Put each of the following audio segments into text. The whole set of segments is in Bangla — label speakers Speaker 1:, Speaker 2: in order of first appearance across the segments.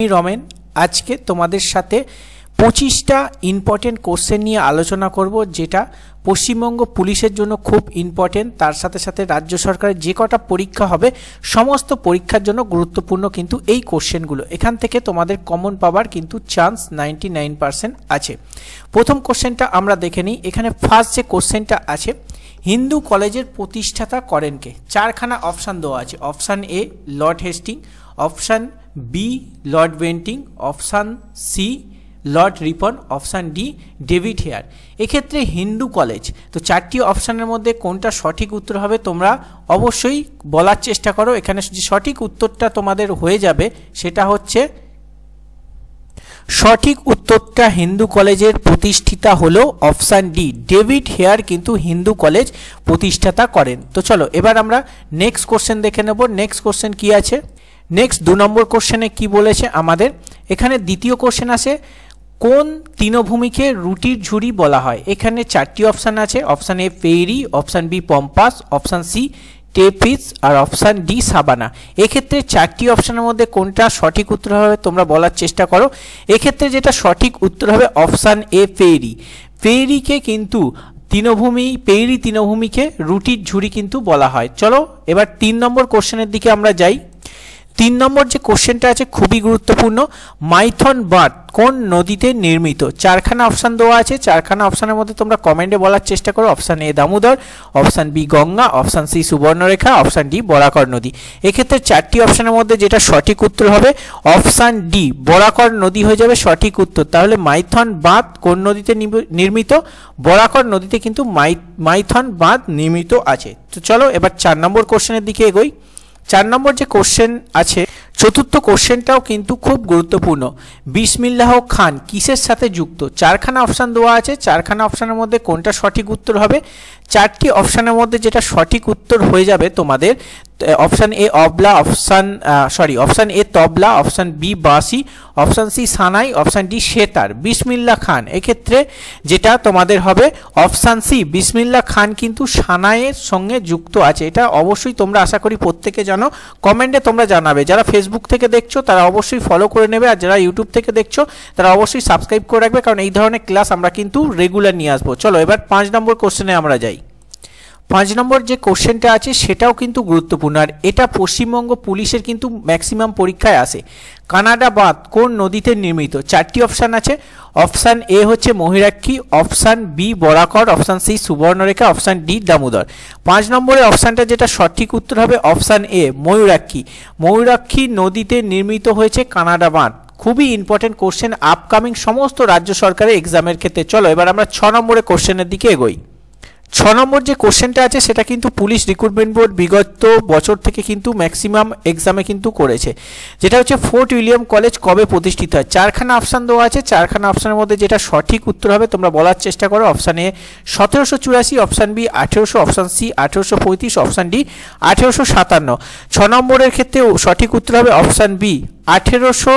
Speaker 1: রমেন আজকে তোমাদের সাথে 25টা ইম্পর্টেন্ট কোশ্চেন নিয়ে আলোচনা করব, যেটা পশ্চিমবঙ্গ পুলিশের জন্য খুব ইম্পর্টেন্ট। তার সাথে সাথে রাজ্য সরকারের যে কটা পরীক্ষা হবে সমস্ত পরীক্ষার জন্য গুরুত্বপূর্ণ কিন্তু এই কোশ্চেনগুলো। এখান থেকে তোমাদের কমন পাওয়ার কিন্তু চান্স 99% আছে। প্রথম কোশ্চেনটা আমরা দেখে নিই। এখানে ফার্স্ট যে কোশ্চেনটা আছে, হিন্দু কলেজের প্রতিষ্ঠাতা করেন কে? চারখানা অপশান দেওয়া আছে। Option A Lord Hastings, option B Lord Bentinck, option C Lord Ripon, option D David Hare. এক্ষেত্রে হিন্দু কলেজ, তো চারটি অপশানের মধ্যে কোনটা সঠিক উত্তর হবে তোমরা অবশ্যই বলার চেষ্টা করো। এখানে যে সঠিক উত্তরটা তোমাদের হয়ে যাবে সেটা হচ্ছে, সঠিক উত্তরটা হিন্দু কলেজের প্রতিষ্ঠাতা হলো অপশান ডি, ডেভিড হেয়ার কিন্তু হিন্দু কলেজ প্রতিষ্ঠাতা করেন। তো চলো এবার আমরা নেক্সট কোশ্চেন দেখে নেব। নেক্সট কোশ্চেন কি আছে? নেক্সট 2 নম্বর কোশ্চেনে কি বলেছে আমাদের? এখানে দ্বিতীয় কোশ্চেন আছে, কোন তৃণভূমিকে রুটির ঝুড়ি বলা হয়? এখানে চারটি অপশান আছে। অপশান এ ফেরি, option B pampas, option C steppes আর অপশান ডি সাবানা। এক্ষেত্রে চারটি অপশানের মধ্যে কোনটা সঠিক উত্তর হবে তোমরা বলার চেষ্টা করো। এক্ষেত্রে যেটা সঠিক উত্তর হবে অপশান এ ফেরি। ফেরিকে কিন্তু পেরি তৃণভূমিকে রুটির ঝুড়ি কিন্তু বলা হয়। চলো এবার 3 নম্বর কোশ্চেনের দিকে আমরা যাই। 3 নম্বর যে কোশ্চেনটা আছে খুবই গুরুত্বপূর্ণ। মাইথন বাঁধ কোন নদীতে নির্মিত? চারখানা অপশান দেওয়া আছে। চারখানা অপশানের মধ্যে তোমরা কমেন্টে বলার চেষ্টা করো। Option A Damodar, option B Ganga, option C Subarnarekha, option D Barakar নদী। এক্ষেত্রে চারটি অপশানের মধ্যে যেটা সঠিক উত্তর হবে অপশান ডি বরাকর নদী হয়ে যাবে সঠিক উত্তর। তাহলে মাইথন বাঁধ কোন নদীতে নির্মিত? বরাকর নদীতে কিন্তু মাইথন বাঁধ নির্মিত আছে। তো চলো এবার 4 নম্বর কোশ্চেনের দিকে এগোই। 4 নম্বর যে কোশ্চেন আছে, চতুর্থ কোশ্চেনটাও কিন্তু খুব গুরুত্বপূর্ণ। বিসমিল্লাহ খান কিসের সাথে যুক্ত? চারখানা অপশান দেওয়া আছে। চারখানা অপশানের মধ্যে কোনটা সঠিক উত্তর হবে? চারটি অপশানের মধ্যে যেটা সঠিক উত্তর হয়ে যাবে তোমাদের, অপশান এ অবলা, অপশান এ তবলা, অপশান বি বাঁশি, অপশান সি সানাই, অপশান ডি সেতার। বিসমিল্লাহ খান এক্ষেত্রে যেটা তোমাদের হবে অপশান সি, বিসমিল্লাহ খান কিন্তু সানাইয়ের সঙ্গে যুক্ত আছে। এটা অবশ্যই তোমরা আশা করি প্রত্যেকে জানো। কমেন্টে তোমরা জানাবে। যারা ফেসবুক থেকে দেখছো তারা অবশ্যই ফলো করে নেবে, আর যারা ইউটিউব থেকে দেখছো তারা অবশ্যই সাবস্ক্রাইব করে রাখবে, কারণ এই ধরনের ক্লাস আমরা কিন্তু রেগুলার নিয়ে আসবো। চলো এবার 5 নম্বর কোশ্চেনে আমরা যাই। 5 নম্বর যে কোশ্চেনটা আছে সেটাও কিন্তু গুরুত্বপূর্ণ, আর এটা পশ্চিমবঙ্গ পুলিশের কিন্তু ম্যাক্সিমাম পরীক্ষায় আসে। কানাডা বাঁধ কোন নদীতে নির্মিত? চারটি অপশান আছে। অপশান এ হচ্ছে Mayurakshi, option B Barakar, option C Subarnarekha, option D Damodar. 5 নম্বরের অপশানটা যেটা সঠিক উত্তর হবে অপশান এ ময়ূরাক্ষী। ময়ূরাক্ষী নদীতে নির্মিত হয়েছে কানাডা বাঁধ। খুবই ইম্পর্টেন্ট কোশ্চেন আপকামিং সমস্ত রাজ্য সরকারের এক্সামের ক্ষেত্রে। চলো এবার আমরা 6 নম্বরের কোশ্চেনের দিকে এগোই। 6 নম্বর যে কোশ্চেনটা আছে সেটা কিন্তু পুলিশ রিক্রুটমেন্ট বোর্ড বিগত বছর থেকে কিন্তু ম্যাক্সিমাম এক্সামে কিন্তু করেছে, যেটা হচ্ছে ফোর্ট উইলিয়াম কলেজ কবে প্রতিষ্ঠিত হয়? চারখানা অপশান দেওয়া আছে। চারখানা অপশানের মধ্যে যেটা সঠিক উত্তর হবে তোমরা বলার চেষ্টা করো। Option A 1784, option B 1800, option C 1835, option D 1857। 6 নম্বরের ক্ষেত্রে সঠিক উত্তর হবে অপশান বি 1800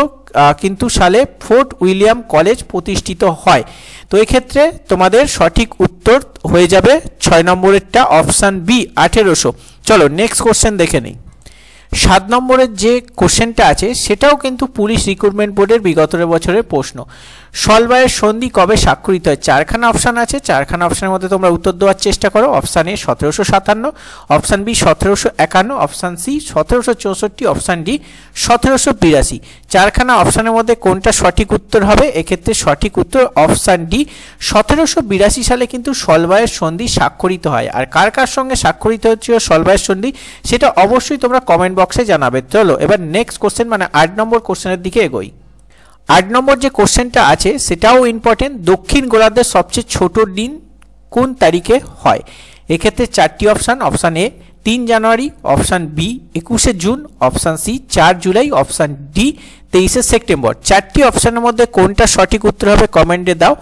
Speaker 1: কিন্তু সালে ফোর্ট উইলিয়াম কলেজ প্রতিষ্ঠিত হয়। তো এক্ষেত্রে তোমাদের সঠিক উত্তর হয়ে যাবে 6 নম্বরেরটা অপশান বি 1800। চলো নেক্সট কোশ্চেন দেখে নিই। 7 নম্বরের যে কোশ্চেনটা আছে সেটাও কিন্তু পুলিশ রিক্রুটমেন্ট বোর্ডের বিগত বছরের প্রশ্ন। সলবায়ের সন্ধি কবে স্বাক্ষরিত হয়? চারখানা অপশান আছে। চারখানা অপশানের মধ্যে তোমরা উত্তর দেওয়ার চেষ্টা করো। Option A 1757, option B 1751, option C 1764, option D 1782। চারখানা অপশানের মধ্যে কোনটা সঠিক উত্তর হবে? এক্ষেত্রে সঠিক উত্তর অপশান ডি 1782 সালে কিন্তু সলবায়ের সন্ধি স্বাক্ষরিত হয়। আর কার কার সঙ্গে স্বাক্ষরিত হচ্ছিল সলবায়ের সন্ধি সেটা অবশ্যই তোমরা কমেন্ট বক্সে জানাবে। চলো এবার নেক্সট কোশ্চেন মানে 8 নম্বর কোশ্চেনের দিকে এগোই। 8 নম্বর যে কোশ্চেনটা আছে সেটাও ইম্পর্টেন্ট। দক্ষিণ গোলার্ধের সবচেয়ে ছোট দিন কোন তারিখে হয়? এক্ষেত্রে চারটি option. Option A 3 January, option B 21শে June, option C 4 July, option D 23শে সেপ্টেম্বর। চারটি অপশানের মধ্যে কোনটা সঠিক উত্তর হবে কমেন্টে দাও।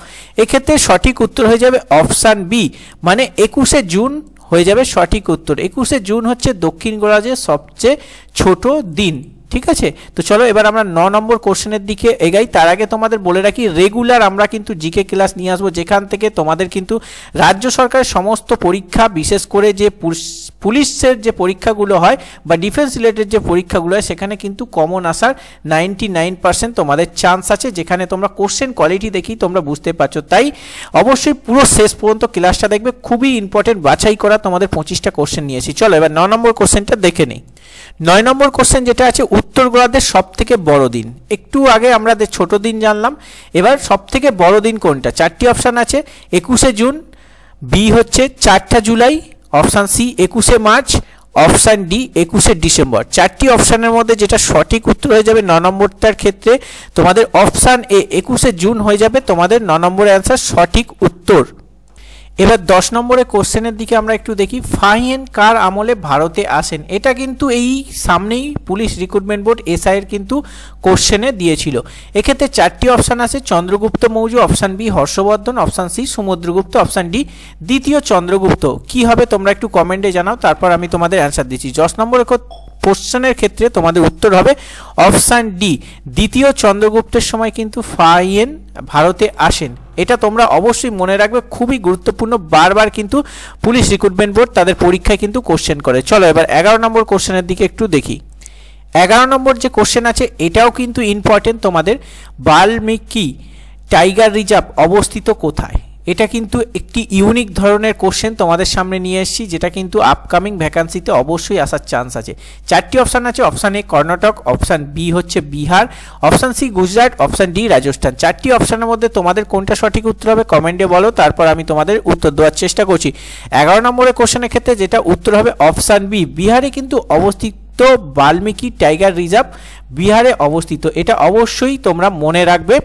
Speaker 1: এক্ষেত্রে সঠিক উত্তর হয়ে যাবে অপশান বি, মানে 21শে জুন হয়ে যাবে সঠিক উত্তর। 21শে জুন হচ্ছে দক্ষিণ গোলার্ধের সবচেয়ে ছোট দিন। ঠিক আছে। তো চলো এবার আমরা 9 নম্বর কোশ্চেনের দিকে এগাই। তার আগে তোমাদের বলে রাখি, রেগুলার আমরা কিন্তু জিকে ক্লাস নিয়ে আসবো, যেখান থেকে তোমাদের কিন্তু রাজ্য সরকারের সমস্ত পরীক্ষা, বিশেষ করে যে পুলিশের যে পরীক্ষাগুলো হয় বা ডিফেন্স রিলেটেড যে পরীক্ষাগুলো হয়, সেখানে কিন্তু কমন আসার 99% তোমাদের চান্স আছে, যেখানে তোমরা কোশ্চেন কোয়ালিটি দেখি তোমরা বুঝতে পারছো। তাই অবশ্যই পুরো শেষ পর্যন্ত ক্লাসটা দেখবে, খুবই ইম্পর্টেন্ট বাছাই করা তোমাদের 25টা কোশ্চেন নিয়েছি। চলো এবার 9 নম্বর কোশ্চেনটা দেখে নিই। 9 নম্বর কোশ্চেন যেটা আছে, উত্তর গোলার্ধের সব থেকে বড় দিন। একটু আগে আমরা ছোট দিন জানলাম, এবার সব থেকে বড় দিন কোনটা? 4টি অপশান আছে, 21শে জুন, বি হচ্ছে 4 জুলাই, অপশান সি 21শে মার্চ, অপশান ডি 21শে ডিসেম্বর। 4টি অপশানের মধ্যে যেটা সঠিক উত্তর হয়ে যাবে 9 নম্বরটার ক্ষেত্রে তোমাদের অপশান এ 21শে জুন হয়ে যাবে তোমাদের 9 নম্বরের অ্যান্সার সঠিক উত্তর। এবার 10 নম্বরের কোশ্চেনের দিকে আমরা একটু দেখি, ফাহিয়েন কার আমলে ভারতে আসেন? এটা কিন্তু এই সামনেই পুলিশ রিক্রুটমেন্ট বোর্ড এসআই এর কিন্তু কোশ্চেনে দিয়েছিল। এক্ষেত্রে 4টি অপশান আছে, Chandragupta Maurya, option B Harshavardhana, option C Samudragupta, option D দ্বিতীয় চন্দ্রগুপ্ত। কি হবে তোমরা একটু কমেন্টে জানাও, তারপর আমি তোমাদের অ্যান্সার দিচ্ছি। 10 নম্বরের কোশ্চেনের ক্ষেত্রে তোমাদের উত্তর হবে অপশান ডি, দ্বিতীয় চন্দ্রগুপ্তের সময় কিন্তু ফাহিয়েন ভারতে আসেন। এটা তোমরা অবশ্যই মনে রাখবে, খুবই গুরুত্বপূর্ণ, বারবার কিন্তু পুলিশ রিক্রুটমেন্ট বোর্ড তাদের পরীক্ষায় কিন্তু কোশ্চেন করে। চলো এবার 11 নম্বর কোশ্চেনের দিকে একটু দেখি। 11 নম্বর যে কোশ্চেন আছে এটাও কিন্তু ইম্পর্টেন্ট তোমাদের, বাল্মীকি টাইগার রিজার্ভ অবস্থিত কোথায়? এটা কিন্তু একটি ইউনিক ধরনের কোশ্চেন তোমাদের সামনে নিয়ে এসেছি, যেটা কিন্তু আপকামিং ভ্যাকান্সিতে অবশ্যই আসার চান্স আছে। 4টি অপশান আছে, option A Karnataka, option B হচ্ছে Bihar, option C Gujarat, option D Rajasthan. 4টি অপশানের মধ্যে তোমাদের কোনটা সঠিক উত্তর হবে কমেন্টে বলো, তারপর আমি তোমাদের উত্তর দেওয়ার চেষ্টা করছি। 11 নম্বরের কোশ্চেনের ক্ষেত্রে যেটা উত্তর হবে অপশান বি, বিহারে কিন্তু অবস্থিত বাল্মীকি টাইগার রিজার্ভ বিহারে অবস্থিত। এটা অবশ্যই তোমরা মনে রাখবে,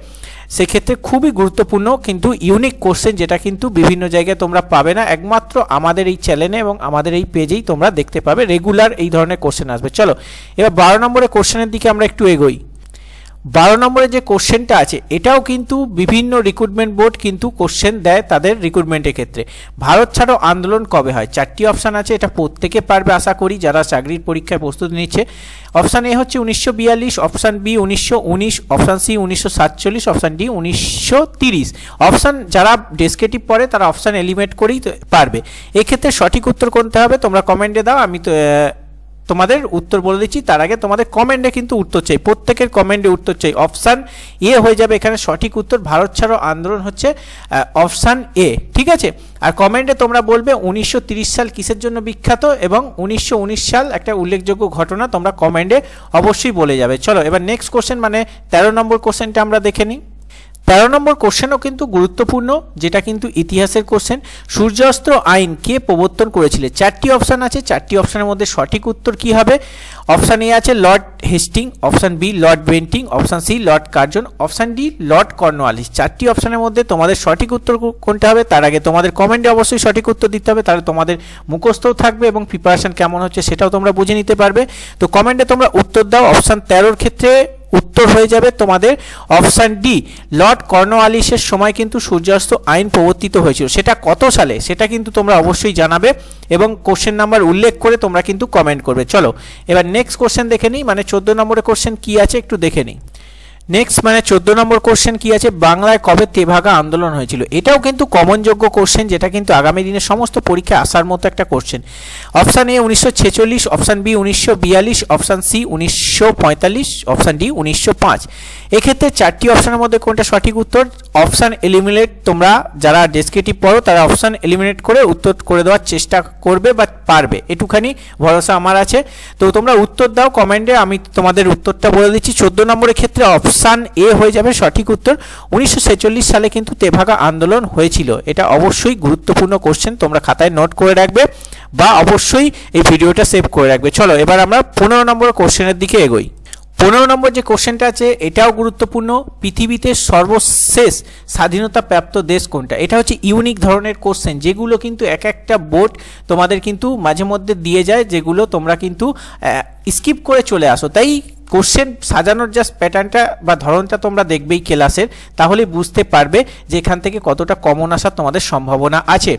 Speaker 1: সেক্ষেত্রে খুবই গুরুত্বপূর্ণ কিন্তু ইউনিক কোশ্চেন, যেটা কিন্তু বিভিন্ন জায়গায় তোমরা পাবে না, একমাত্র আমাদের এই চ্যানেলে এবং আমাদের এই পেজেই তোমরা দেখতে পাবে, রেগুলার এই ধরনের কোশ্চেন আসবে। চলো এবার 12 নম্বরের কোশ্চেনের দিকে আমরা একটু এগোই। 12 নম্বরের যে কোশ্চেনটা আছে এটাও কিন্তু বিভিন্ন রিক্রুটমেন্ট বোর্ড কিন্তু কোশ্চেন দেয় তাদের রিক্রুটমেন্টের ক্ষেত্রে। ভারত ছাড়ো আন্দোলন কবে হয়? 4টি অপশান আছে, এটা প্রত্যেকে পারবে আশা করি যারা চাকরির পরীক্ষায় প্রস্তুতি নিচ্ছে। অপশান এ হচ্ছে 1942, option B 1919, option C 1947, option D 1930। Option যারা ডেসক্রিপটিভ পড়ে তারা অপশান এলিমিনেট করেই পারবে। এক্ষেত্রে সঠিক উত্তর কোনটা হবে তোমরা কমেন্টে দাও, আমি তো তোমাদের উত্তর বলে দিচ্ছি। তার আগে তোমাদের কমেন্টে কিন্তু উত্তর চাই, প্রত্যেকের কমেন্টে উত্তর চাই। অপশান এ হয়ে যাবে এখানে সঠিক উত্তর, ভারত ছাড়ো আন্দোলন হচ্ছে অপশান এ, ঠিক আছে। আর কমেন্টে তোমরা বলবে 1930 সাল কিসের জন্য বিখ্যাত এবং 1919 সাল একটা উল্লেখযোগ্য ঘটনা তোমরা কমেন্টে অবশ্যই বলে যাবে। চলো এবার নেক্সট কোশ্চেন মানে 13 নম্বর কোশ্চেনটা আমরা দেখে নিই। 13 নম্বর কোশ্চেনও কিন্তু গুরুত্বপূর্ণ, যেটা কিন্তু ইতিহাসের কোশ্চেন। সূর্যাস্ত আইন কে প্রবর্তন করেছিলেন? 4টি অপশান আছে, 4টি অপশানের মধ্যে সঠিক উত্তর কি হবে? অপশান এ আছে Lord Hastings, option B Lord Bentinck, option C Lord Curzon, option D Lord Cornwallis. 4টি অপশানের মধ্যে তোমাদের সঠিক উত্তর কোনটা হবে তার আগে তোমাদের কমেন্টে অবশ্যই সঠিক উত্তর দিতে হবে, তাহলে তোমাদের মুখস্থও থাকবে এবং প্রিপারেশন কেমন হচ্ছে সেটাও তোমরা বুঝে নিতে পারবে। তো কমেন্টে তোমরা উত্তর দাও। অপশান 13-র ক্ষেত্রে উত্তর হয়ে যাবে তোমাদের অপশান ডি, লর্ড কর্নওয়ালিসের সময় কিন্তু সূর্যাস্ত আইন প্রবর্তিত হয়েছিল। সেটা কত সালে সেটা কিন্তু তোমরা অবশ্যই জানাবে এবং কোশ্চেন নাম্বার উল্লেখ করে তোমরা কিন্তু কমেন্ট করবে। চলো এবার নেক্সট কোশ্চেন দেখে নিই, মানে 14 নম্বরের কোশ্চেন কি আছে একটু দেখে নিই। নেক্সট মানে 14 নম্বর কোশ্চেন কি আছে, বাংলায় কবে তেভাগা আন্দোলন হয়েছিল? এটাও কিন্তু কমনযোগ্য কোশ্চেন, যেটা কিন্তু আগামী দিনে সমস্ত পরীক্ষায় আসার মতো একটা question. Option A 1946, option B 1942, option C 1945, option D 1905। এক্ষেত্রে 4টি অপশানের মধ্যে কোনটা সঠিক উত্তর? অপশান এলিমিনেট, তোমরা যারা ডেসক্রিপটিভ পড়ো তারা অপশান এলিমিনেট করে উত্তর করে দেওয়ার চেষ্টা করবে বা পারবে, এটুখানি ভরসা আমার আছে। তো তোমরা উত্তর দাও কমেন্টে, আমি তোমাদের উত্তরটা বলে দিচ্ছি। 14 নম্বরের ক্ষেত্রে অপশান এ হয়ে যাবে সঠিক উত্তর, 1946 সালে কিন্তু তেভাগা আন্দোলন হয়েছিল। এটা অবশ্যই গুরুত্বপূর্ণ কোশ্চেন, তোমরা খাতায় নোট করে রাখবে বা অবশ্যই এই ভিডিওটা সেভ করে রাখবে। চলো এবার আমরা 15 নম্বর কোশ্চেনের দিকে এগোই। 15 নম্বর যে কোশ্চেনটা আছে এটাও গুরুত্বপূর্ণ, পৃথিবীতে সর্বশেষ স্বাধীনতা প্রাপ্ত দেশ কোনটা? এটা হচ্ছে ইউনিক ধরনের কোশ্চেন, যেগুলো কিন্তু এক একটা বোর্ড তোমাদের কিন্তু মাঝে মধ্যে দিয়ে যায়, যেগুলো তোমরা কিন্তু স্কিপ করে চলে আসো। তাই কোশ্চেন সাজানোর জাস্ট প্যাটার্নটা বা ধরনটা তোমরা দেখবেই ক্লাসের, তাহলে বুঝতে পারবে যে এখান থেকে কতটা কমন আসার তোমাদের সম্ভাবনা আছে।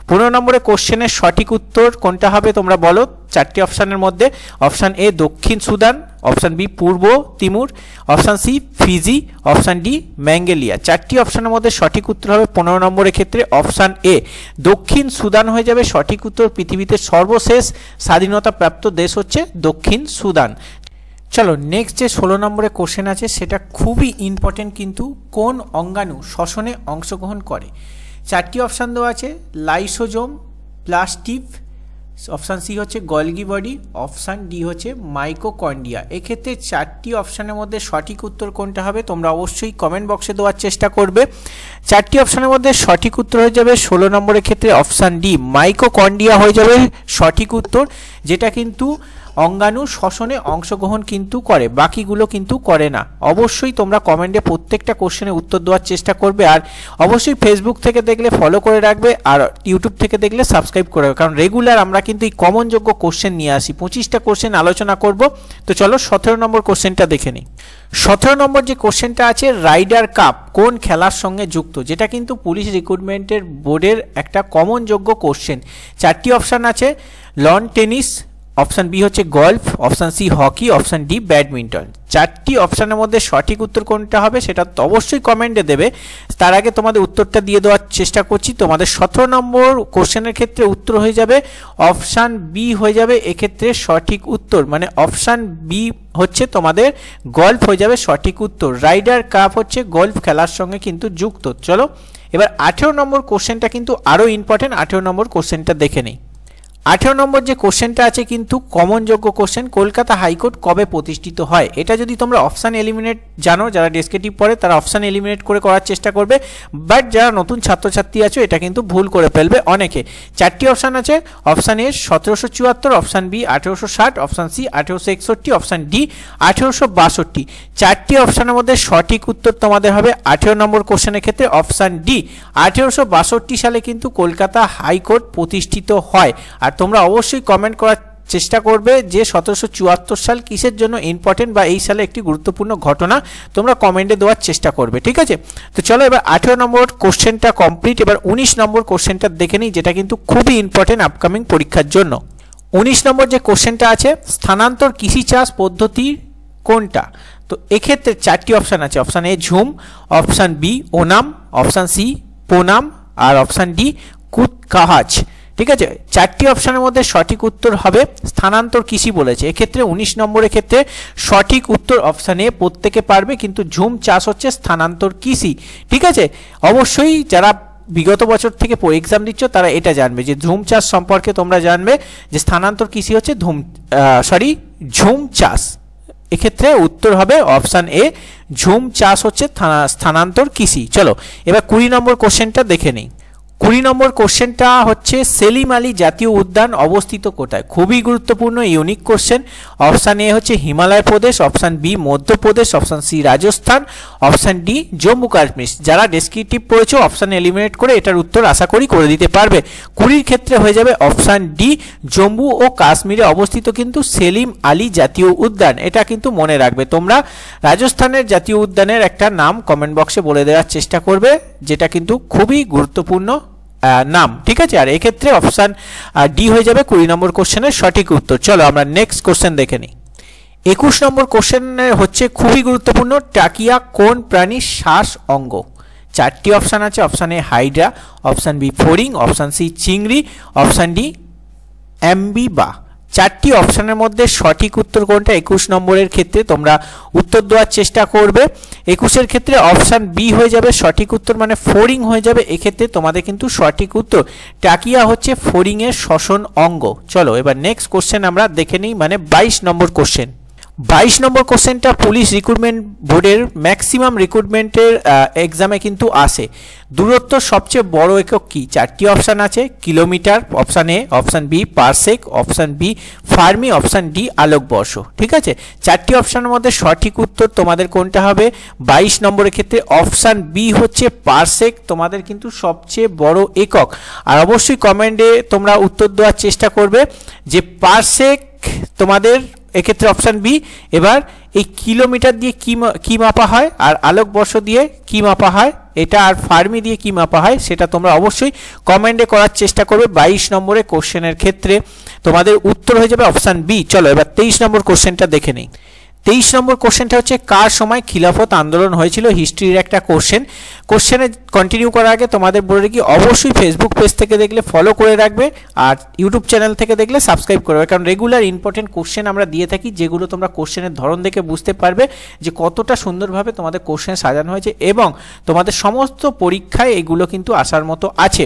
Speaker 1: 15 নম্বরের কোশ্চেনের সঠিক উত্তর কোনটা হবে তোমরা বলো 4টি অপশানের মধ্যে। অপশান এ দক্ষিণ সুদান, অপশান বি পূর্ব Timor, option C Fiji, option D Mongolia. চারটি অপশানের মধ্যে সঠিক উত্তর হবে 15 নম্বরের ক্ষেত্রে অপশান এ দক্ষিণ সুদান হয়ে যাবে সঠিক উত্তর। পৃথিবীতে সর্বশেষ স্বাধীনতাপ্রাপ্ত দেশ হচ্ছে দক্ষিণ সুদান। চলো নেক্সট যে 16 নম্বরের কোশ্চেন আছে সেটা খুবই ইম্পর্টেন্ট, কিন্তু কোন অঙ্গাণু শ্বসনে অংশগ্রহণ করে? চারটি অপশান দেওয়া আছে, লাইসোজোম, প্লাস্টিক, অপশান সি হচ্ছে গলগি বডি, অপশান ডি হচ্ছে মাইটোকন্ড্রিয়া। এক্ষেত্রে চারটি অপশানের মধ্যে সঠিক উত্তর কোনটা হবে তোমরা অবশ্যই কমেন্ট বক্সে দেওয়ার চেষ্টা করবে। চারটি অপশানের মধ্যে সঠিক উত্তর হয়ে যাবে 16 নম্বরের ক্ষেত্রে অপশান ডি মাইটোকন্ড্রিয়া হয়ে যাবে সঠিক উত্তর, যেটা কিন্তু অঙ্গাণু শ্বসনে অংশগ্রহণ কিন্তু করে, বাকিগুলো কিন্তু করে না। অবশ্যই তোমরা কমেন্টে প্রত্যেকটা কোশ্চেনের উত্তর দেওয়ার চেষ্টা করবে, আর অবশ্যই ফেসবুক থেকে দেখলে ফলো করে রাখবে, আর ইউটিউব থেকে দেখলে সাবস্ক্রাইব করে রাখবে, কারণ রেগুলার আমরা কিন্তু এই কমনযোগ্য কোশ্চেন নিয়ে আসি। 25টা কোশ্চেন আলোচনা করব। তো চলো 17 নম্বর কোশ্চেনটা দেখে নিই। 17 নম্বর যে কোশ্চেনটা আছে, রাইডার কাপ কোন খেলার সঙ্গে যুক্ত? যেটা কিন্তু পুলিশ রিক্রুটমেন্টের বোর্ডের একটা কমনযোগ্য কোশ্চেন। চারটি অপশান আছে, লন টেনিস, অপশান বি হচ্ছে golf, option C hockey, option D badminton. চারটি অপশানের মধ্যে সঠিক উত্তর কোনটা হবে সেটা তো অবশ্যই কমেন্টে দেবে। তার আগে তোমাদের উত্তরটা দিয়ে দেওয়ার চেষ্টা করছি। তোমাদের 17 নম্বর কোশ্চেনের ক্ষেত্রে উত্তর হয়ে যাবে অপশান বি হয়ে যাবে এক্ষেত্রে সঠিক উত্তর, মানে অপশান বি হচ্ছে তোমাদের গল্ফ হয়ে যাবে সঠিক উত্তর। রাইডার কাপ হচ্ছে গল্ফ খেলার সঙ্গে কিন্তু যুক্ত। চলো এবার 18 নম্বর কোশ্চেনটা কিন্তু আরও ইম্পর্টেন্ট। 18 নম্বর কোশ্চেনটা দেখে নিই। 18 নম্বর যে কোশ্চেনটা আছে কিন্তু কমনযোগ্য কোশ্চেন, কলকাতা হাইকোর্ট কবে প্রতিষ্ঠিত হয়? এটা যদি তোমরা অপশান এলিমিনেট জানো, যারা ডেসক্রিপটিভ পড়ে তারা অপশান এলিমিনেট করে করার চেষ্টা করবে, বাট যারা নতুন ছাত্রছাত্রী আছো এটা কিন্তু ভুল করে ফেলবে অনেকে। চারটি অপশান আছে, option A 1774, option B 1860, option C 1861, option D 1862। চারটি অপশানের মধ্যে সঠিক উত্তর তোমাদের হবে 18 নম্বর কোশ্চেনের ক্ষেত্রে অপশান ডি। 1862 সালে কিন্তু কলকাতা হাইকোর্ট প্রতিষ্ঠিত হয়। আর তোমরা অবশ্যই কমেন্ট করার চেষ্টা করবে যে 1774 সাল কিসের জন্য ইম্পর্টেন্ট, বা এই সালে একটি গুরুত্বপূর্ণ ঘটনা তোমরা কমেন্টে দেওয়ার চেষ্টা করবে, ঠিক আছে? তো চলো এবার 18 নম্বর কোশ্চেনটা কমপ্লিট। এবার 19 নম্বর কোশ্চেনটা দেখে নিই, যেটা কিন্তু খুবই ইম্পর্টেন্ট আপকামিং পরীক্ষার জন্য। 19 নম্বর যে কোশ্চেনটা আছে, স্থানান্তর কৃষি চাষ পদ্ধতি কোনটা? তো এক্ষেত্রে চারটি অপশান আছে, option A jhum, option B Onam, option C Ponam, আর অপশান ডি কুতকাহাজ। ঠিক আছে, চারটি অপশানের মধ্যে সঠিক উত্তর হবে স্থানান্তর কৃষি বলেছে। এক্ষেত্রে 19 নম্বরের ক্ষেত্রে সঠিক উত্তর অপশান এ প্রত্যেকে পারবে, কিন্তু ঝুম চাষ হচ্ছে স্থানান্তর কৃষি। ঠিক আছে, অবশ্যই যারা বিগত বছর থেকে এক্সাম দিচ্ছ তারা এটা জানবে যে ঝুম চাষ সম্পর্কে তোমরা জানবে যে স্থানান্তর কৃষি হচ্ছে ঝুম চাষ। এক্ষেত্রে উত্তর হবে অপশান এ, ঝুম চাষ হচ্ছে স্থানান্তর কৃষি। চলো এবার 20 নম্বর কোশ্চেনটা দেখে নিই। 20 নম্বর কোশ্চেনটা হচ্ছে সেলিম আলী জাতীয় উদ্যান অবস্থিত কোথায়? খুবই গুরুত্বপূর্ণ ইউনিক কোশ্চেন। অপশান এ হচ্ছে Himachal Pradesh, option B Madhya Pradesh, option C Rajasthan, option D Jammu Kashmir. যারা ডেসক্রিপটিভ পড়েছো অপশান এলিমিনেট করে এটার উত্তর আশা করি করে দিতে পারবে। 20 ক্ষেত্রে হয়ে যাবে অপশান ডি, জম্মু ও কাশ্মীরে অবস্থিত কিন্তু সেলিম আলী জাতীয় উদ্যান। এটা কিন্তু মনে রাখবে তোমরা। রাজস্থানের জাতীয় উদ্যানের একটা নাম কমেন্ট বক্সে বলে দেওয়ার চেষ্টা করবে, যেটা কিন্তু খুবই গুরুত্বপূর্ণ নাম। ঠিক আছে, আর এক্ষেত্রে অপশান ডি হয়ে যাবে 20 নম্বর কোশ্চেনের সঠিক উত্তর। চলো আমরা নেক্সট কোশ্চেন দেখে নিই। 21 নম্বর কোশ্চেনের হচ্ছে খুবই গুরুত্বপূর্ণ, ট্রাকিয়া কোন প্রাণীর শ্বাস অঙ্গ? চারটি অপশান আছে, option A hydra, option B ফড়িং, অপশান সি চিংড়ি, অপশান ডি অ্যাম্বিবা। চারটি অপশানের মধ্যে সঠিক উত্তর কোনটা? 21 নম্বরের ক্ষেত্রে তোমরা উত্তর দেওয়ার চেষ্টা করবে। 21-এর ক্ষেত্রে অপশান বি হয়ে যাবে সঠিক উত্তর, মানে ফড়িং হয়ে যাবে। এক্ষেত্রে তোমাদের কিন্তু সঠিক উত্তর ট্রাকিয়া হচ্ছে ফড়িংয়ের শ্বসন অঙ্গ। চলো এবার নেক্সট কোশ্চেন আমরা দেখে নিই, মানে 22 নম্বর কোশ্চেন। 22 নম্বর কোশ্চেনটা পুলিশ রিক্রুটমেন্ট বোর্ডের ম্যাক্সিমাম রিক্রুটমেন্টের এক্সামে কিন্তু আসে। দূরত্ব সবচেয়ে বড় একক কি? চারটি অপশান আছে, kilometre, option A, option B parsec, option B fermi, option D আলোকবর্ষ। ঠিক আছে, চারটি অপশানের মধ্যে সঠিক উত্তর তোমাদের কোনটা হবে? 22 নম্বরের ক্ষেত্রে অপশান বি হচ্ছে পারসেক, তোমাদের কিন্তু সবচেয়ে বড় একক। আর অবশ্যই কমেন্টে তোমরা উত্তর দেওয়ার চেষ্টা করবে যে পারসেক তোমাদের এক্ষেত্রে অপশান বি। এবার এই কিলোমিটার দিয়ে কি মাপা হয়, আর আলোকবর্ষ দিয়ে কি মাপা হয়, এটা আর ফার্মি দিয়ে কি মাপা হয়, সেটা তোমরা অবশ্যই কমেন্টে করার চেষ্টা করবে। 22 নম্বরের কোশ্চেনের ক্ষেত্রে তোমাদের উত্তর হয়ে যাবে অপশান বি। চলো এবার 23 নম্বর কোশ্চেনটা দেখে নিই। 23 নম্বর কোশ্চেনটা হচ্ছে কার সময় খিলাফত আন্দোলন হয়েছিল, হিস্ট্রির একটা কোশ্চেনে কন্টিনিউ করার আগে তোমাদের বলে রাখি অবশ্যই ফেসবুক পেজ থেকে দেখলে ফলো করে রাখবে আর ইউটিউব চ্যানেল থেকে দেখলে সাবস্ক্রাইব করবে, কারণ রেগুলার ইম্পর্টেন্ট কোশ্চেন আমরা দিয়ে থাকি যেগুলো তোমরা কোশ্চেনের ধরন দেখে বুঝতে পারবে যে কতটা সুন্দরভাবে তোমাদের কোশ্চেন সাজানো হয়েছে এবং তোমাদের সমস্ত পরীক্ষায় এগুলো কিন্তু আসার মতো আছে।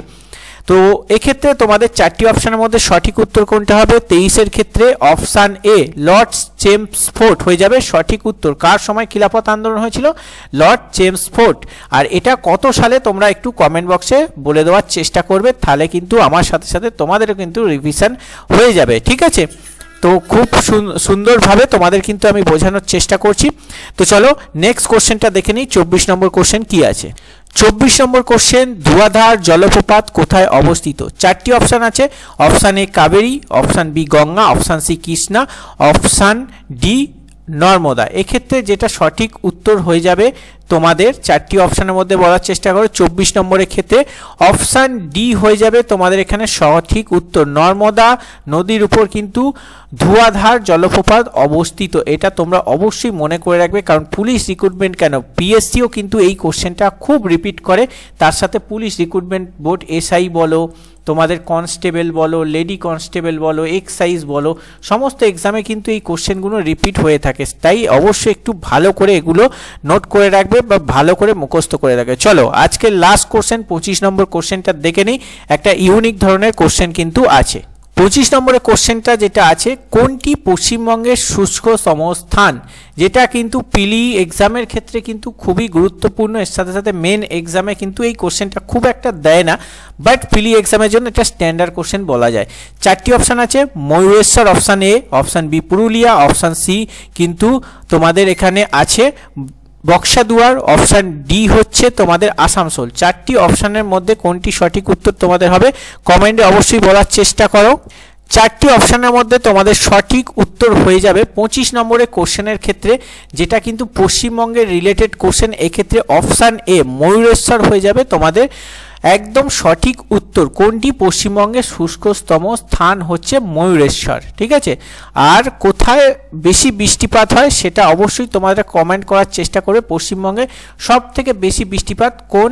Speaker 1: তো এক্ষেত্রে তোমাদের 4টি অপশনের মধ্যে সঠিক উত্তর কোনটা হবে? 23-এর ক্ষেত্রে অপশান এ লর্ড চেমসফোর্ড হয়ে যাবে সঠিক উত্তর। কার সময় খিলাফত আন্দোলন হয়েছিল? Lord Chelmsford. আর এটা কত সালে তোমরা একটু কমেন্ট বক্সে বলে দেওয়ার চেষ্টা করবে, তাহলে কিন্তু আমার সাথে সাথে তোমাদেরও কিন্তু রিভিশন হয়ে যাবে, ঠিক আছে? তো খুব সুন্দরভাবে তোমাদের কিন্তু আমি বোঝানোর চেষ্টা করছি। তো চলো নেক্সট কোশ্চেনটা দেখে নিই। 24 নম্বর কোশ্চেন কি আছে? 24 নম্বর কোশ্চেন, ধুয়াধার জলপ্রপাত কোথায় অবস্থিত? 4টি অপশান আছে। Option A Kaveri, option B Ganga, option C Krishna, option D Narmada. এক্ষেত্রে যেটা সঠিক উত্তর হয়ে যাবে তোমাদের 4টি অপশানের মধ্যে বলার চেষ্টা করো। 24 নম্বরের ক্ষেত্রে অপশান ডি হয়ে যাবে তোমাদের এখানে সঠিক উত্তর। নর্মদা নদীর উপর কিন্তু ধুয়াধার জলপ্রপাত অবস্থিত, এটা তোমরা অবশ্যই মনে করে রাখবে, কারণ পুলিশ রিক্রুটমেন্ট কেন পিএসসিও কিন্তু এই কোশ্চেনটা খুব রিপিট করে। তার সাথে পুলিশ রিক্রুটমেন্ট বোর্ড এসআই বলো, তোমাদের কনস্টেবল বলো, লেডি কনস্টেবল বলো, এক্সাইজ বলো, সমস্ত এক্সামে কিন্তু এই কোশ্চেনগুলো রিপিট হয়ে থাকে। তাই অবশ্যই একটু ভালো করে এগুলো নোট করে রাখবে বা ভালো করে মুখস্থ করে রাখবে। চলো আজকের লাস্ট কোশ্চেন 25 নম্বর কোশ্চেনটা দেখে নিই। একটা ইউনিক ধরনের কোশ্চেন কিন্তু আছে। 25 নম্বরের কোশ্চেনটা যেটা আছে, কোনটি পশ্চিমবঙ্গের শুষ্কতম স্থান? যেটা কিন্তু পিলি এক্সামের ক্ষেত্রে কিন্তু খুবই গুরুত্বপূর্ণ। এর সাথে সাথে মেন এক্সামে কিন্তু এই কোশ্চেনটা খুব একটা দেয় না, বাট পিলি এক্সামের জন্য এটা স্ট্যান্ডার্ড কোশ্চেন বলা যায়। 4টি অপশান আছে। Mayureswar option A, option B Purulia, option C কিন্তু তোমাদের এখানে আছে বক্সাদুয়ার, অপশান ডি হচ্ছে তোমাদের আসানসোল। 4টি অপশানের মধ্যে কোনটি সঠিক উত্তর তোমাদের হবে কমেন্টে অবশ্যই বলার চেষ্টা করো। 4টি অপশানের মধ্যে তোমাদের সঠিক উত্তর হয়ে যাবে 25 নম্বরের কোশ্চেনের ক্ষেত্রে, যেটা কিন্তু পশ্চিমবঙ্গের রিলেটেড কোশ্চেন। এক্ষেত্রে অপশান এ ময়ূরেশ্বর হয়ে যাবে তোমাদের একদম সঠিক উত্তর। কোনটি পশ্চিমবঙ্গের শুষ্কতম স্থান হচ্ছে ময়ূরেশ্বর, ঠিক আছে? আর কোথায় বেশি বৃষ্টিপাত হয় সেটা অবশ্যই তোমাদের কমেন্ট করার চেষ্টা করবে। পশ্চিমবঙ্গে সব থেকে বেশি বৃষ্টিপাত কোন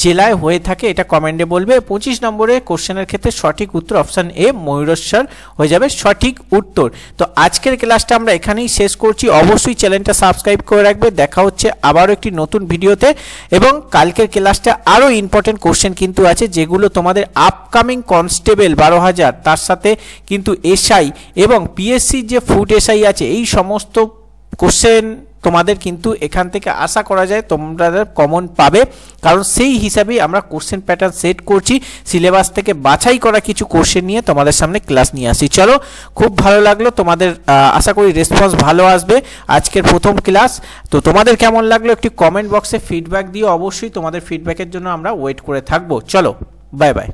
Speaker 1: জেলায় হয়ে থাকে এটা কমেন্টে বলবে। 25 নম্বরের কোশ্চেনের ক্ষেত্রে সঠিক উত্তর অপশান এ ময়ূরেশ্বর হয়ে যাবে সঠিক উত্তর। তো আজকের ক্লাসটা আমরা এখানেই শেষ করছি। অবশ্যই চ্যানেলটা সাবস্ক্রাইব করে রাখবে। দেখা হচ্ছে আবারও একটি নতুন ভিডিওতে, এবং কালকের ক্লাসটা আরও ইম্পর্টেন্ট কোশ্চেন কিন্তু আছে যেগুলো তোমাদের আপকামিং কনস্টেবল 12,000, তার সাথে কিন্তু এসআই এবং পিএসসির যে ফুড এসআই আছে, এই সমস্ত কোশ্চেন তোমাদের কিন্তু এখান থেকে আশা করা যায় তোমরা কমন পাবে, কারণ সেই হিসাবেই আমরা কোশ্চেন প্যাটার্ন সেট করছি। সিলেবাস থেকে বাছাই করা কিছু কোশ্চেন নিয়ে তোমাদের সামনে ক্লাস নিয়ে আসি। চলো, খুব ভালো লাগলো তোমাদের, আশা করি রেসপন্স ভালো আসবে আজকের প্রথম ক্লাস। তো তোমাদের কেমন লাগলো একটি কমেন্ট বক্সে ফিডব্যাক দিও। অবশ্যই তোমাদের ফিডব্যাকের জন্য আমরা ওয়েট করে থাকবো। চলো, বাই বাই।